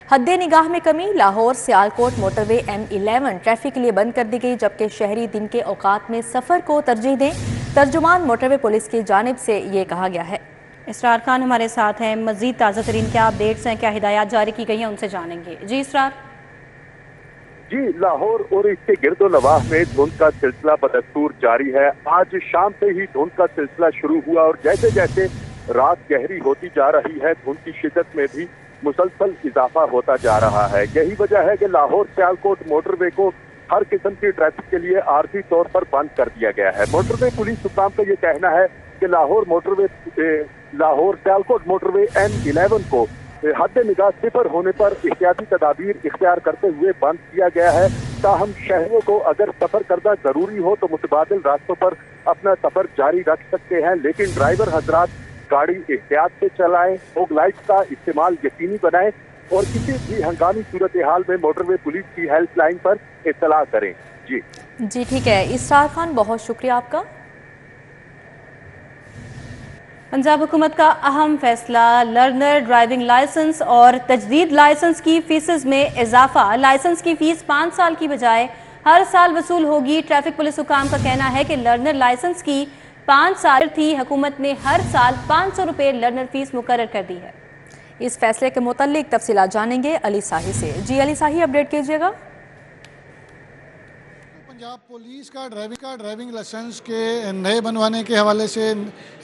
हद्दे निगाह में कमी। Lahore Sialkot motorway M11 traffic के लिए बंद कर दी गई, जबकि शहरी दिन के औकात में सफर को तरजीह दें। तर्जुमान मोटरवे पुलिस की जानिब से ये कहा गया है। इसरार खान हमारे साथ हैं। मजीद ताज़ा तरीन क्या अपडेट्स हैं, क्या हिदायत जारी की गई हैं, उनसे जानेंगे। जी इसरार। जी, लाहौर और इसके गिरदो नवाह में धुंध का सिलसिला बदस्तूर जारी है। आज शाम से ही धुंध का सिलसिला शुरू हुआ और जैसे जैसे रात गहरी होती जा रही है, धुंध की शिद्दत में भी मुसलसल इजाफा होता जा रहा है। यही वजह है कि लाहौर सियालकोट मोटरवे को हर किस्म की ट्रैफिक के लिए आर्जी तौर पर बंद कर दिया गया है। मोटरवे पुलिस हुकाम का ये कहना है कि लाहौर सियालकोट मोटरवे M11 को हद निगाह सिफर होने पर एहतियाती तदाबीर इख्तियार करते हुए बंद किया गया है। ताहम शहरों को अगर सफर करना जरूरी हो तो मुतबादिल रास्तों पर अपना सफर जारी रख सकते हैं, लेकिन ड्राइवर हजरात गाड़ी एहतियात से चलाएं, फोग लाइट्स का इस्तेमाल यकीनी बनाएं और किसी भी हंगामी सूरत हाल में मोटरवे पुलिस की हेल्पलाइन पर इत्तला करें। जी ठीक है इसरार खान, बहुत शुक्रिया आपका। पंजाब हुकूमत का अहम फैसला, लर्नर ड्राइविंग लाइसेंस और तजदीद लाइसेंस की फीसेस में इजाफा। लाइसेंस की फीस 5 साल की बजाय हर साल वसूल होगी। ट्रैफिक पुलिस हुकाम का कहना है कि लर्नर लाइसेंस की 5 साल थी, हुकूमत ने हर साल 500 रुपये लर्नर फीस मुकर्रर कर दी है। इस फैसले के मुतालिक तफसीलात जानेंगे अली साही से। जी अली साही, अपडेट कीजिएगा। पंजाब पुलिस का ड्राइविंग लाइसेंस के नए बनवाने के हवाले से,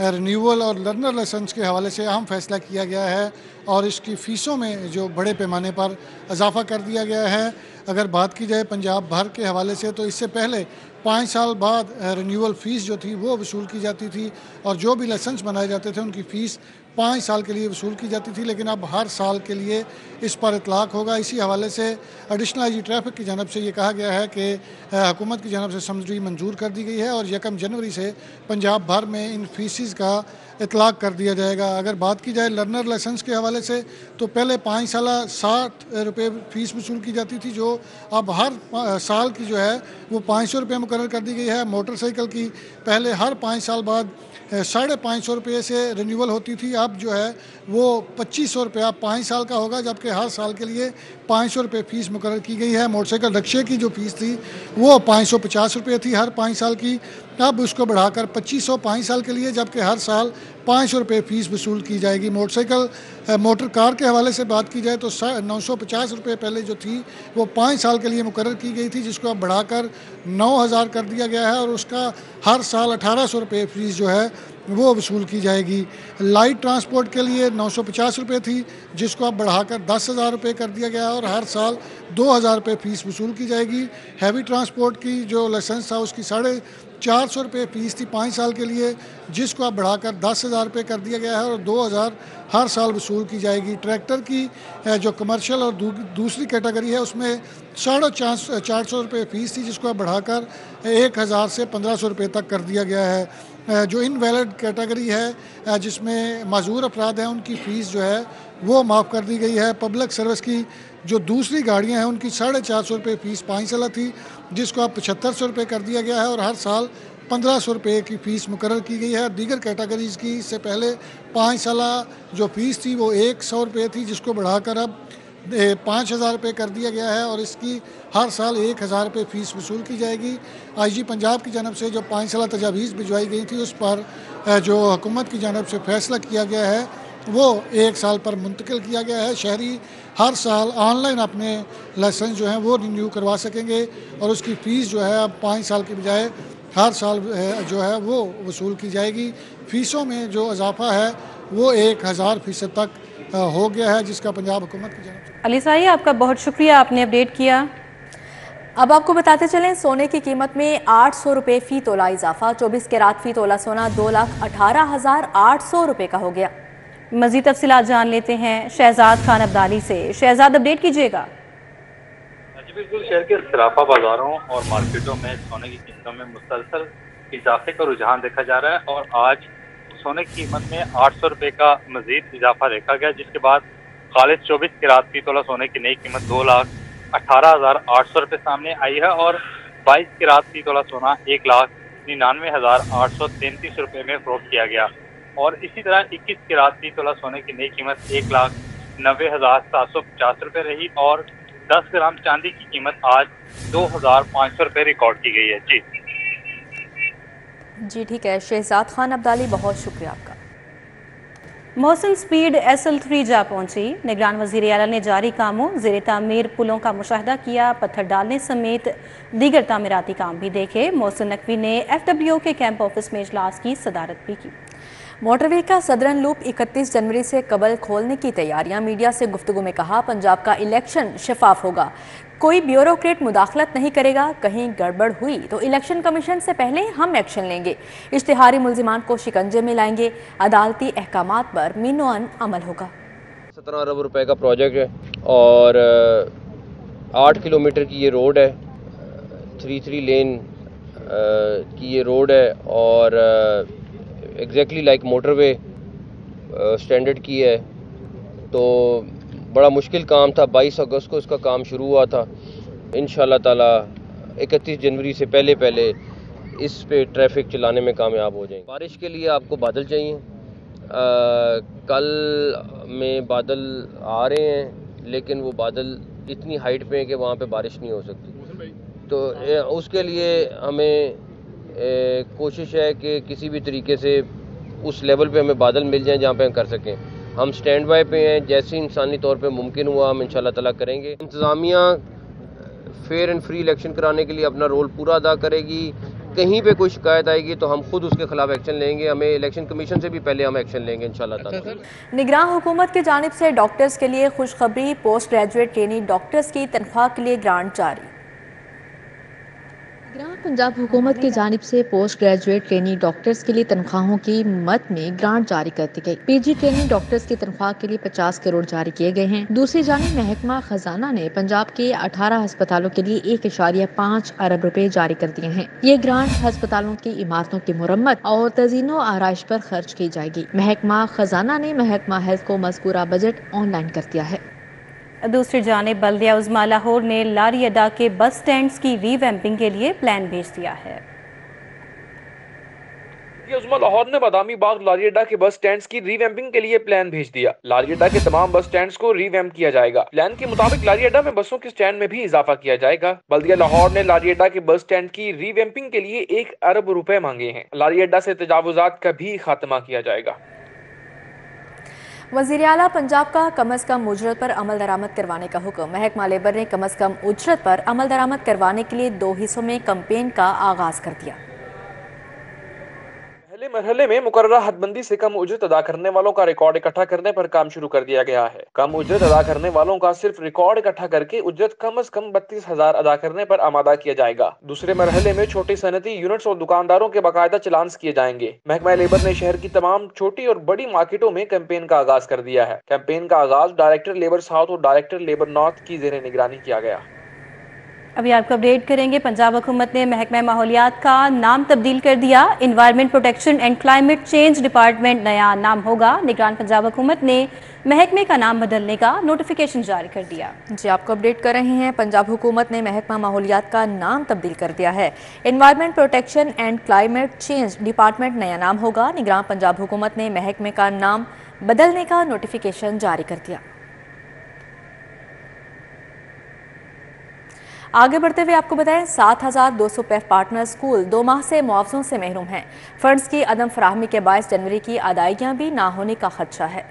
रिन्यूअल और लर्नर लाइसेंस के हवाले से अहम फैसला किया गया है और इसकी फ़ीसों में जो बड़े पैमाने पर इजाफा कर दिया गया है। अगर बात की जाए पंजाब भर के हवाले से तो इससे पहले 5 साल बाद रिन्यूअल फ़ीस जो थी वो वसूल की जाती थी और जो भी लाइसेंस बनाए जाते थे उनकी फ़ीस 5 साल के लिए वसूल की जाती थी, लेकिन अब हर साल के लिए इस पर इतलाक़ होगा। इसी हवाले से एडिशनल IG ट्रैफिक की जानब से ये कहा गया है कि हुकूमत की जानब से समझी मंजूर कर दी गई है और 1 जनवरी से पंजाब भर में इन फीसिस का इतलाक़ कर दिया जाएगा। अगर बात की जाए लर्नर लाइसेंस के हवाले से तो पहले 5 साल 60 रुपये फ़ीस वसूल की जाती थी, जो अब हर साल की जो है वो 500 रुपये मुकर्रर कर दी गई है। मोटरसाइकिल की पहले हर 5 साल बाद 550 रुपये से रिन्यूअल होती थी, अब जो है वो 2500 रुपया 5 साल का होगा, जबकि हर साल के लिए 500 रुपये फ़ीस मुकर्रर की गई है। मोटरसाइकिल रिक्शे की जो फ़ीस थी वो 550 रुपये थी हर 5 साल की, अब उसको बढ़ाकर 2500 5 साल के लिए, जबकि हर साल 500 रुपये फ़ीस वसूल की जाएगी। मोटर कार के हवाले से बात की जाए तो 950 रुपये पहले जो थी वो 5 साल के लिए मुकर्रर की गई थी, जिसको अब बढ़ाकर 9000 कर दिया गया है और उसका हर साल 1800 रुपये फ़ीस जो है वो वसूल की जाएगी। लाइट ट्रांसपोर्ट के लिए 950 रुपये थी, जिसको अब बढ़ाकर 10,000 रुपये कर दिया गया है और हर साल 2000 रुपये फ़ीस वसूल की जाएगी। हैवी ट्रांसपोर्ट की जो लाइसेंस था उसकी 450 रुपये फ़ीस थी 5 साल के लिए, जिसको अब बढ़ाकर 10,000 रुपये कर दिया गया है और 2000 हर साल वसूल की जाएगी। ट्रैक्टर की जो कमर्शियल और दूसरी कैटेगरी है उसमें 450 रुपये फ़ीस थी, जिसको अब बढ़ाकर 1000 से 1500 रुपये तक कर दिया गया है। जो इनवैलिड कैटेगरी है जिसमें माजूर अफराद हैं उनकी फ़ीस जो है वो माफ़ कर दी गई है। पब्लिक सर्विस की जो दूसरी गाड़ियां हैं उनकी 450 रुपये फ़ीस 5 साल थी, जिसको अब 7500 रुपये कर दिया गया है और हर साल 1500 रुपये की फ़ीस मुकर्रर की गई है। दीगर कैटेगरीज़ की इससे पहले 5 साल जो फ़ीस थी वो 100 रुपये थी, जिसको बढ़ाकर अब 5000 रुपये कर दिया गया है और इसकी हर साल 1000 रुपये फ़ीस वसूल की जाएगी। IG पंजाब की जानब से जो 5 साल तजावीज़ भिजवाई गई थी उस पर जो हुकूमत की जानब से फ़ैसला किया गया है वो 1 साल पर मुंतकिल किया गया है। शहरी हर साल ऑनलाइन अपने लाइसेंस जो हैं वो रिन्यू करवा सकेंगे और उसकी फ़ीस जो है अब 5 साल की बजाय हर साल जो है वो वसूल की जाएगी। फ़ीसों में जो इजाफा है वो 1000% तक हो गया है, जिसका पंजाब हुकूमत की जानब से। अली साही, आपका बहुत शुक्रिया, आपने अपडेट किया। अब आपको बताते चलें, सोने की कीमत में 800 रुपये फ़ी तोला इजाफा। 24 कैरात फ़ी तोला सोना 2,18,800 रुपये का हो गया। मज़ीद तफसीलात जान लेते हैं शहजाद खान अब्दाली से। शहजाद, अपडेट कीजिएगा। जी बिल्कुल, शहर के सराफा बाजारों और मार्केटों में सोने की कीमतों में मुसलसल इजाफे का रुझान देखा जा रहा है और आज सोने की कीमत में 800 रुपये का मजीद इजाफा देखा गया, जिसके बाद खालिद 24 कैरात फ़ी तोला सोने की नई कीमत 2,18,800 रुपये सामने आई है और 22 कैरात फ़ी तोला सोना 1,99,833 रुपये में फरोख्त किया गया और इसी तरह 21 कैरात फ़ी तोला सोने की नई कीमत 90,750 रुपये रही और 10 ग्राम चांदी की कीमत आज 2,500 रुपये रिकॉर्ड की गई है। जी ठीक है, शहजाद खान अब्दाली, बहुत शुक्रिया आपका। मोहसिन स्पीड SL3 जा पहुंची। निगरान वज़ीर आला ने जारी कामों, ज़ेर तामीर पुलों का मुशाहिदा किया, पत्थर डालने समेत दीगर तामीराती काम भी देखे। मोहसिन नकवी ने FWO के कैंप ऑफिस में इजलास की सदारत भी की। मोटरवे का सदरन लूप 31 जनवरी से कबल खोलने की तैयारियां। मीडिया से गुफ्तगू में कहा, पंजाब का इलेक्शन शफाफ होगा, कोई ब्यूरोक्रेट मुदाखलत नहीं करेगा। कहीं गड़बड़ हुई तो इलेक्शन कमीशन से पहले हम एक्शन लेंगे। इश्तिहारी मुल्जिमान को शिकंजे में लाएंगे। अदालती अहकामात पर मीनोअन अमल होगा। 17 अरब रुपए का प्रोजेक्ट है और 8 किलोमीटर की ये रोड है, 3 लेन की ये रोड है और एग्जैक्टली लाइक मोटरवे स्टैंडर्ड की है। तो बड़ा मुश्किल काम था। 22 अगस्त को इसका काम शुरू हुआ था। इंशाल्लाह ताला 31 जनवरी से पहले इस पे ट्रैफिक चलाने में कामयाब हो जाएंगे। बारिश के लिए आपको बादल चाहिए। कल में बादल आ रहे हैं लेकिन वो बादल इतनी हाइट पे हैं कि वहाँ पे बारिश नहीं हो सकती। तो उसके लिए हमें कोशिश है कि किसी भी तरीके से उस लेवल पे हमें बादल मिल जाएं जहाँ पे हम कर सकें। हम स्टैंड बाय पे हैं, जैसे इंसानी तौर पे मुमकिन हुआ हम इंशाल्लाह ताला करेंगे। इंतज़ामिया फेयर एंड फ्री इलेक्शन कराने के लिए अपना रोल पूरा अदा करेगी। कहीं पे कोई शिकायत आएगी तो हम खुद उसके खिलाफ एक्शन लेंगे। हमें इलेक्शन कमीशन से भी पहले हम एक्शन लेंगे इंशाल्लाह ताला। निगरान हुकूमत की जानिब से डॉक्टर्स के लिए खुशखबरी, पोस्ट ग्रेजुएट ट्रेनी डॉक्टर्स की तनख्वाह के लिए ग्रांट जारी। निगरान पंजाब हुकूमत की जानिब से पोस्ट ग्रेजुएट ट्रेनी डॉक्टर्स के लिए तनख्वाहों की मद में ग्रांट जारी कर दी गई। PG ट्रेनी डॉक्टर्स की तनख्वाह के लिए 50 करोड़ जारी किए गए हैं। दूसरी जानिब महकमा खजाना ने पंजाब के 18 अस्पतालों के लिए 1.5 अरब रुपए जारी कर दिए हैं। ये ग्रांट अस्पतालों की इमारतों की मुरम्मत और तज़ीनो आराइश पर खर्च की जाएगी। महकमा खजाना ने महकमा हेल्थ को मज़कूरा बजट ऑनलाइन कर दिया है। दूसरी जानिब बल्दिया उज़्मा लाहौर ने लारी अड्डा के बस स्टैंड्स की रीवैम्पिंग के लिए प्लान भेज दिया है। उज़्मा लाहौर ने बादामी बाग लारी अड्डा के बस स्टैंड्स की रीवैम्पिंग के लिए प्लान भेज दिया। लारी अड्डा के तमाम बस स्टैंड्स को रीवैम्प किया जाएगा। प्लान के मुताबिक लारी अड्डा में बसों के स्टैंड में भी इजाफा किया जाएगा। बल्दिया लाहौर ने लारी अड्डा के बस स्टैंड की रीवैम्पिंग के लिए 1 अरब रुपए मांगे हैं। लारी अड्डा से तजावुजात का भी खात्मा किया जाएगा। वज़ीर आला पंजाब का कम अज़ कम उजरत पर अमल दरामद करवाने का हुक्म। महकमा लेबर ने कम अज़ कम उजरत पर अमल दरामद करवाने के लिए 2 हिस्सों में कैंपेन का आगाज कर दिया। पहले मरहले में मुकर्ररा हदबंदी से कम उजरत अदा करने वालों का रिकॉर्ड इकट्ठा करने पर काम शुरू कर दिया गया है। कम उजरत अदा करने वालों का सिर्फ रिकॉर्ड इकट्ठा करके उजरत कम अज कम 32,000 अदा करने पर आमादा किया जाएगा। दूसरे मरहले में छोटी सनती यूनिट्स और दुकानदारों के बाकायदा चलान्स किए जाएंगे। महकमा लेबर ने शहर की तमाम छोटी और बड़ी मार्केटों में कैंपेन का आगाज कर दिया है। कैंपेन का आगाज डायरेक्टर लेबर साउथ और डायरेक्टर लेबर नॉर्थ की ज़ेरे निगरानी किया गया। अभी आपको अपडेट करेंगे। पंजाब हुकूमत ने महकमा माहौलियात का नाम तब्दील कर दिया। Environment protection and climate change department नया नाम होगा। निगरान पंजाब हुकूमत ने महकमे का नाम बदलने का नोटिफिकेशन जारी कर दिया। जी आपको अपडेट कर रहे हैं। पंजाब हुकूमत ने महकमा माहौलियात का नाम तब्दील कर दिया है। Environment protection and climate change department नया नाम होगा। निगरान पंजाब हुकूमत ने महकमे का नाम बदलने का नोटिफिकेशन जारी कर दिया। आगे बढ़ते हुए आपको बताएं, 7,200 पेफ पार्टनर स्कूल 2 माह से मुआवजों से महरूम हैं। फंड्स की अदम फराहमी के बायस जनवरी की अदायगियां भी ना होने का खदशा है।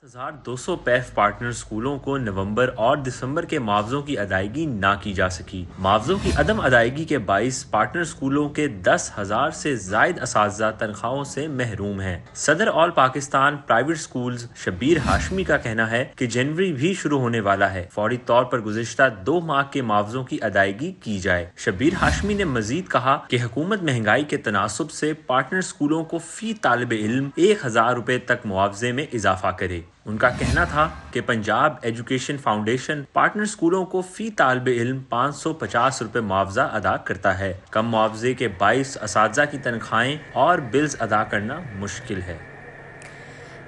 7,200 पैफ पार्टनर स्कूलों को नवंबर और दिसंबर के मुआवजों की अदायगी ना की जा सकी। मुआवजों की अदम अदायगी के बाइस पार्टनर स्कूलों के 10,000 से जायद असातिज़ा तनख्वाहों से महरूम हैं। सदर all Pakistan private schools Shabbir Hashmi का कहना है कि जनवरी भी शुरू होने वाला है, फौरी तौर पर गुज़िश्ता 2 माह के मुआवजों की अदायगी की जाए। शब्बीर हाशमी ने मजीद कहा कि हुकूमत महंगाई के तनासुब से पार्टनर स्कूलों को फी तालिब इल्म 1,000 रुपए तक मुआवजे में इजाफा करे। उनका कहना था कि पंजाब एजुकेशन फाउंडेशन पार्टनर स्कूलों को फी तालिब इल्म 550 रुपए मुआवजा अदा करता है। कम मुआवजे के 22 असातिज़ा की तनख्वाहें और बिल्स अदा करना मुश्किल है।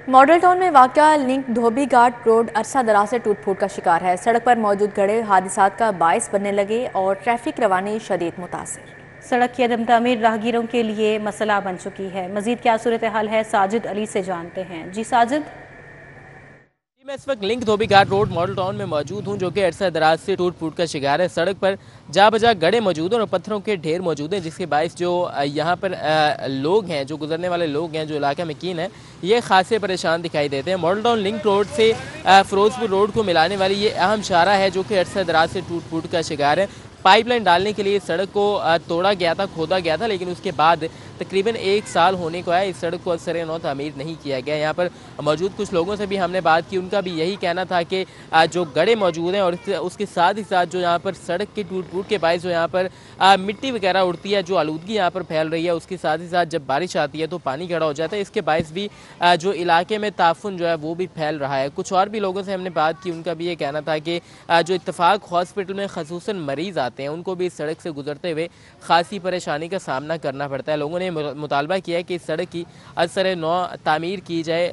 मॉडल टाउन में वाक़या लिंक धोबी घाट रोड अरसा दराज से टूट फूट का शिकार है। सड़क पर मौजूद गड्ढे हादसात का बायस बनने लगे और ट्रैफिक रवानी शदीद मुतासिर। सड़क की अदम तामीर राहगीरों के लिए मसला बन चुकी है। मजीद क्या सूरत हाल है, साजिद अली से जानते हैं। जी साजिद। मैं इस वक्त लिंक धोबी घाट रोड मॉडल टाउन में मौजूद हूं, जो कि अरसा दराज से टूट फूट का शिकार है। सड़क पर जा बजा गड्ढे मौजूद हैं और पत्थरों के ढेर मौजूद हैं, जिसके बायस जो यहाँ पर लोग हैं, जो गुजरने वाले लोग हैं, जो इलाका मकीन है, ये खासे परेशान दिखाई देते हैं। मॉडल टाउन लिंक रोड से फिरोजपुर रोड को मिलाने वाली ये अहम शाहरा है, जो कि अरसा दराज से टूट फूट का शिकार है। पाइपलाइन डालने के लिए सड़क को तोड़ा गया था, खोदा गया था, लेकिन उसके बाद तकरीबन 1 साल होने को आया, इस सड़क को असर नौ तामीर नहीं किया गया। यहाँ पर मौजूद कुछ लोगों से भी हमने बात की, उनका भी यही कहना था कि जो गड्ढे मौजूद हैं और उसके साथ ही साथ जो यहाँ पर सड़क के टूट फूट के बायस जो यहाँ पर मिट्टी वगैरह उड़ती है, जो आलूदगी यहाँ पर फैल रही है, उसके साथ ही साथ जब बारिश आती है तो पानी खड़ा हो जाता है। इसके बायस भी जो इलाके में ताफुन जो है वो भी फैल रहा है। कुछ और भी लोगों से हमने बात की, उनका भी ये कहना था कि जो इत्तफाक हॉस्पिटल में खसूसन मरीज़ आते हैं, उनको भी इस सड़क से गुजरते हुए खासी परेशानी का सामना करना पड़ता है। लोगों ने मुतालबा किया है कि इस सड़क की असर नौ तामीर की जाए,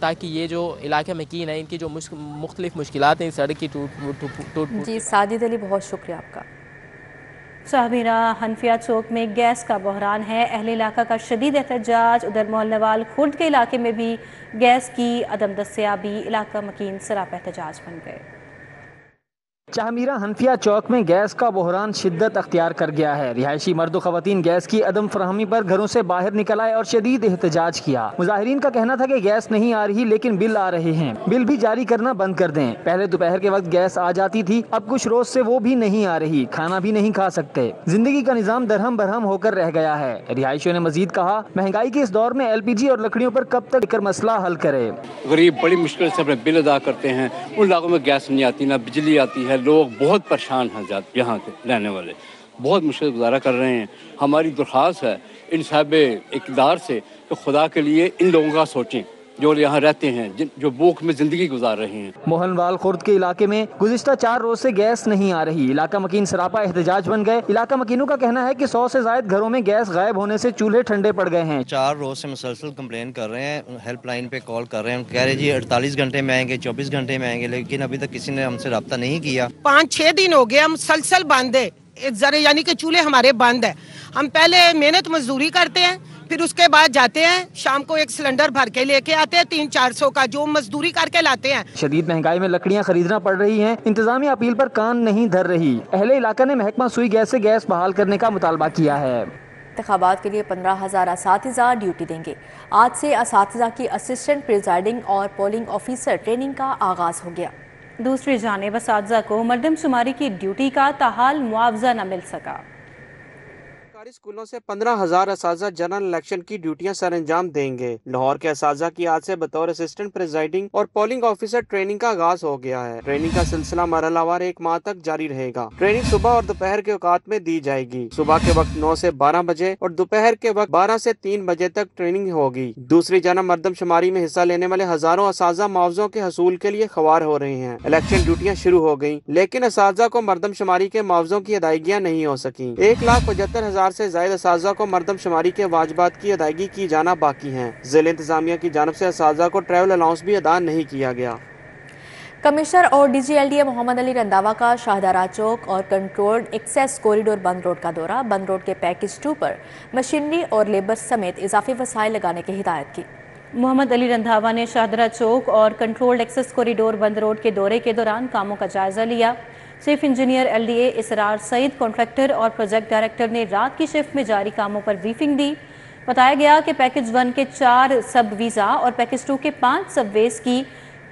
ताकि ये जो इलाका मकीन है, इनकी जो मुख्तलिफ मुश्किलात हैं इस सड़क की टूट जी साजिद अली, बहुत शुक्रिया आपका। साहबीना, हनफिया चौक में गैस का बहरान है, अहले इलाका का शदीद एहतजाज। उधर मोहल्लावाल खुर्द के इलाके में भी गैस की अदम दस्तयाबी, इलाका मकीन सरापा एहतजाज बन गए। शाहमीरा हनफिया चौक में गैस का बहरान शिद्दत अख्तियार कर गया है। रिहायशी मर्द व खवातीन गैस की अदम फराहमी पर घरों से बाहर निकल आए और शदीद एहतजाज किया। मुजाहिरीन का कहना था कि गैस नहीं आ रही, लेकिन बिल आ रहे हैं, बिल भी जारी करना बंद कर दें। पहले दोपहर के वक्त गैस आ जाती थी, अब कुछ रोज से वो भी नहीं आ रही, खाना भी नहीं खा सकते। जिंदगी का निजाम दरहम बरहम होकर रह गया है। रिहायशियों ने मजीद कहा, महंगाई के इस दौर में LPG और लकड़ियों पर कब तक मसला हल करे। गरीब बड़ी मुश्किल से अपने बिल अदा करते हैं, उन इलाकों में गैस नहीं आती, ना बिजली आती है, लोग बहुत परेशान हैं। यहाँ के रहने वाले बहुत मुश्किल गुजारा कर रहे हैं। हमारी दरख्वास्त है इन साहब इक़्तिदार से कि खुदा के लिए इन लोगों का सोचें जो यहाँ रहते हैं, जो भूख में जिंदगी गुजार रहे हैं। मोहनवाल खुर्द के इलाके में गुज़िश्ता 4 रोज से गैस नहीं आ रही, इलाका मकीन सरापा एहतजाज बन गए। इलाका मकीनों का कहना है कि 100 से ज्यादा घरों में गैस गायब होने से चूल्हे ठंडे पड़ गए हैं। 4 रोज से मुसलसल कंप्लेन कर रहे हैं, हेल्पलाइन पे कॉल कर रहे हैं, कह रहे जी 48 घंटे में आएंगे, 24 घंटे में आएंगे, लेकिन अभी तक किसी ने हमसे रब्ता नहीं किया। 5-6 दिन हो गए हम मुसलसल बंद है, यानी कि चूल्हे हमारे बंद है। हम पहले मेहनत मजदूरी करते हैं, फिर उसके बाद जाते हैं, शाम को एक सिलेंडर भर के लेके आते हैं 300-400 का, जो मजदूरी करके लाते हैं। शदीद महंगाई में लकड़ियां खरीदना पड़ रही हैं, इंतजामिया अपील पर कान नहीं धर रही। अहले इलाका ने महकमा सुई गैस से गैस बहाल करने का मुतालबा किया है। इंतखाबात के लिए 15,000 असातिज़ा ड्यूटी देंगे। आज से असातिज़ा की असिस्टेंट प्रिजाइडिंग और पोलिंग ऑफिसर ट्रेनिंग का आगाज हो गया। दूसरी जानिब असातिज़ा को मरदमशुमारी की ड्यूटी का ताहाल मुआवजा न मिल सका। सरकारी स्कूलों से 15,000 असातिज़ा जनरल इलेक्शन की ड्यूटियां सर अंजाम देंगे। लाहौर के असातिज़ा की आज से बतौर असिस्टेंट प्रिजाइडिंग और पोलिंग ऑफिसर ट्रेनिंग का आगाज हो गया है। ट्रेनिंग का सिलसिला मरहलावार 1 माह तक जारी रहेगा। ट्रेनिंग सुबह और दोपहर के औकात में दी जाएगी। सुबह के वक्त 9 से 12 बजे और दोपहर के वक्त 12 से 3 बजे तक ट्रेनिंग होगी। दूसरी जानब मरदमशुमारी में हिस्सा लेने वाले हजारों असातिज़ा मुआवजों के हसूल के लिए ख्वार हो रहे हैं। इलेक्शन ड्यूटियाँ शुरू हो गयी, लेकिन असातिज़ा को मरदमशुमारी के मुआवजों की अदायगियाँ नहीं हो सकी। 1,75,000 से ज्यादा असातिज़ा को मरदमशुमारी के वाजिबात की अदायगी की जाना बाकी है। ज़िला इंतजामिया की जानब से असातिज़ा को ट्रैवल अलाउंस भी अदा नहीं किया गया। कमिश्नर और DGLDA मोहम्मद अली रंधावा का शाहदारा चौक और कंट्रोल्ड एक्सेस कॉरिडोर बंद रोड का दौरा। बंद रोड के पैकेज 2 पर मशीनरी और लेबर समेत इजाफी वसाइल लगाने की हिदायत की। मोहम्मद अली रंधावा ने शाहदारा चौक और कंट्रोल्ड एक्सेस कॉरिडोर बंद रोड के दौरे के दौरान कामों का जायजा लिया। चीफ इंजीनियर LDA इसरार सईद, कॉन्ट्रैक्टर और प्रोजेक्ट डायरेक्टर ने रात की शिफ्ट में जारी कामों पर ब्रीफिंग दी। बताया गया कि पैकेज 1 के 4 सब वीज़ा और पैकेज 2 के 5 सबवेज की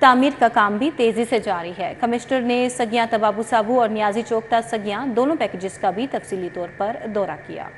तामीर का काम भी तेजी से जारी है। कमिश्नर ने सगियां तबाबू साबू और नियाजी चौक ता सगियां दोनों पैकेजेस का भी तफसीली तौर पर दौरा किया।